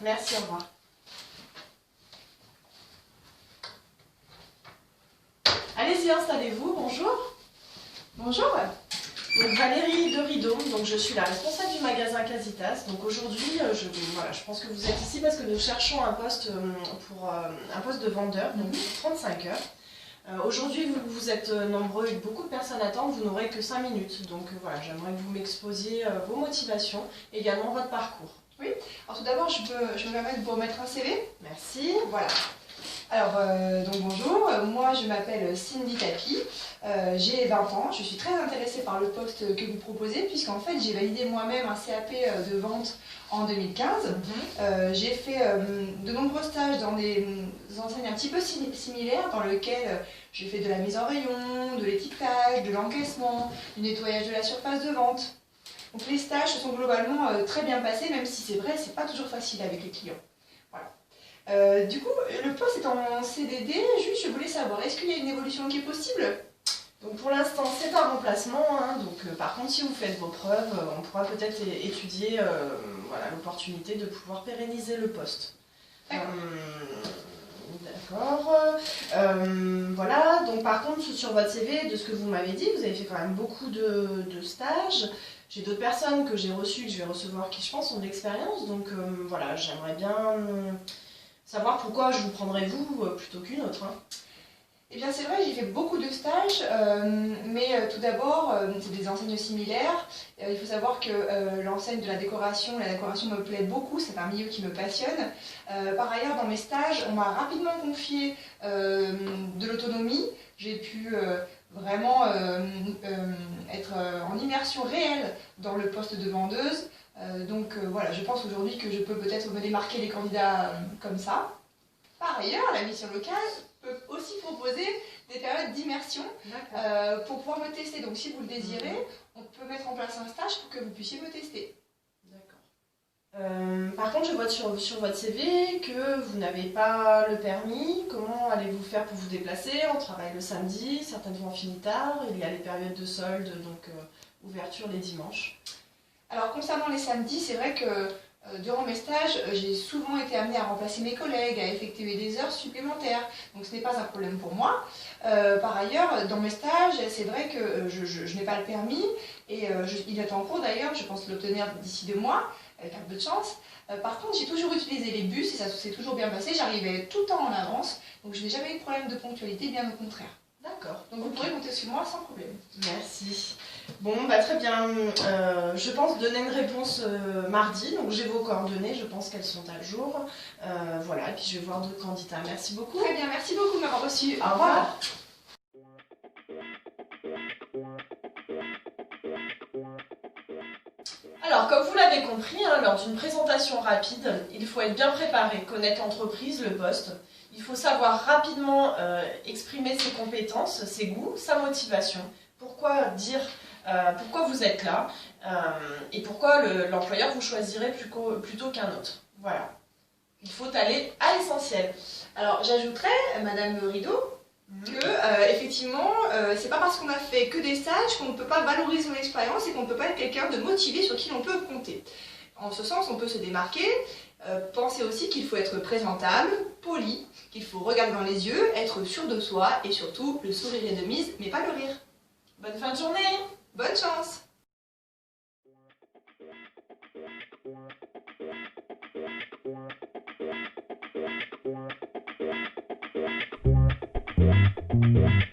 Merci, au revoir. Allez-y, installez-vous, bonjour. Bonjour. Donc Valérie de Rideau, donc je suis la responsable du magasin Casitas. Donc aujourd'hui, je pense que vous êtes ici parce que nous cherchons un poste pour un poste de vendeur, donc pour 35 heures. Aujourd'hui, vous êtes nombreux et beaucoup de personnes attendent, vous n'aurez que 5 minutes. Donc voilà, j'aimerais que vous m'exposiez vos motivations, également votre parcours. Oui, alors tout d'abord, je me permets de vous remettre un CV. Merci. Voilà. Alors, donc bonjour, moi je m'appelle Cindy Tapi, j'ai 20 ans, je suis très intéressée par le poste que vous proposez puisqu'en fait j'ai validé moi-même un CAP de vente en 2015. J'ai fait de nombreux stages dans des enseignes un petit peu similaires dans lesquelles j'ai fait de la mise en rayon, de l'étiquetage, de l'encaissement, du nettoyage de la surface de vente. Donc les stages se sont globalement très bien passés, même si c'est vrai, c'est pas toujours facile avec les clients. Voilà. Du coup, le poste est en CDD, juste je voulais savoir, est-ce qu'il y a une évolution qui est possible? Donc pour l'instant c'est un remplacement, hein, donc par contre si vous faites vos preuves, on pourra peut-être étudier voilà, l'opportunité de pouvoir pérenniser le poste. D'accord. Voilà, donc par contre sur votre CV, de ce que vous m'avez dit, vous avez fait quand même beaucoup de stages. J'ai d'autres personnes que j'ai reçues, que je vais recevoir qui je pense ont de l'expérience, donc voilà, j'aimerais bien savoir pourquoi je vous prendrais vous plutôt qu'une autre. Hein. Eh bien c'est vrai, j'ai fait beaucoup de stages, mais tout d'abord, c'est des enseignes similaires. Il faut savoir que l'enseigne de la décoration me plaît beaucoup, c'est un milieu qui me passionne. Par ailleurs, dans mes stages, on m'a rapidement confié de l'autonomie. J'ai pu vraiment être en immersion réelle dans le poste de vendeuse. Donc voilà, je pense aujourd'hui que je peux peut-être me démarquer les candidats comme ça. Par ailleurs, la mission locale peut aussi proposer des périodes d'immersion pour pouvoir me tester. Donc si vous le désirez, on peut mettre en place un stage pour que vous puissiez me tester. D'accord. Par contre, je vois sur votre CV que vous n'avez pas le permis. Comment allez-vous faire pour vous déplacer? On travaille le samedi, certaines fois on finit tard, il y a les périodes de solde, donc ouverture les dimanches. Alors concernant les samedis, c'est vrai que durant mes stages, j'ai souvent été amenée à remplacer mes collègues, à effectuer des heures supplémentaires, donc ce n'est pas un problème pour moi. Par ailleurs, dans mes stages, c'est vrai que je n'ai pas le permis, et il est en cours d'ailleurs, je pense l'obtenir d'ici 2 mois, avec un peu de chance. Par contre, j'ai toujours utilisé les bus, et ça s'est toujours bien passé, j'arrivais tout le temps en avance, donc je n'ai jamais eu de problème de ponctualité, bien au contraire. D'accord. Donc vous pourrez compter sur moi sans problème. Merci. Bon, bah très bien. Je pense donner une réponse mardi. Donc j'ai vos coordonnées, je pense qu'elles sont à jour. Voilà, et puis je vais voir d'autres candidats. Merci beaucoup. Très bien, merci beaucoup de m'avoir reçu. Au revoir. Alors, comme vous l'avez compris, hein, lors d'une présentation rapide, il faut être bien préparé, connaître l'entreprise, le poste. Il faut savoir rapidement exprimer ses compétences, ses goûts, sa motivation. Pourquoi vous êtes là et pourquoi l'employeur vous choisirait plutôt qu'un autre. Voilà. Il faut aller à l'essentiel. Alors, j'ajouterais, Madame Rideau, que effectivement, c'est pas parce qu'on a fait que des stages qu'on ne peut pas valoriser son expérience et qu'on ne peut pas être quelqu'un de motivé sur qui l'on peut compter. En ce sens, on peut se démarquer. Pensez aussi qu'il faut être présentable, poli, qu'il faut regarder dans les yeux, être sûr de soi et surtout, le sourire est de mise, mais pas le rire. Bonne fin de journée. Bonne chance. Yeah.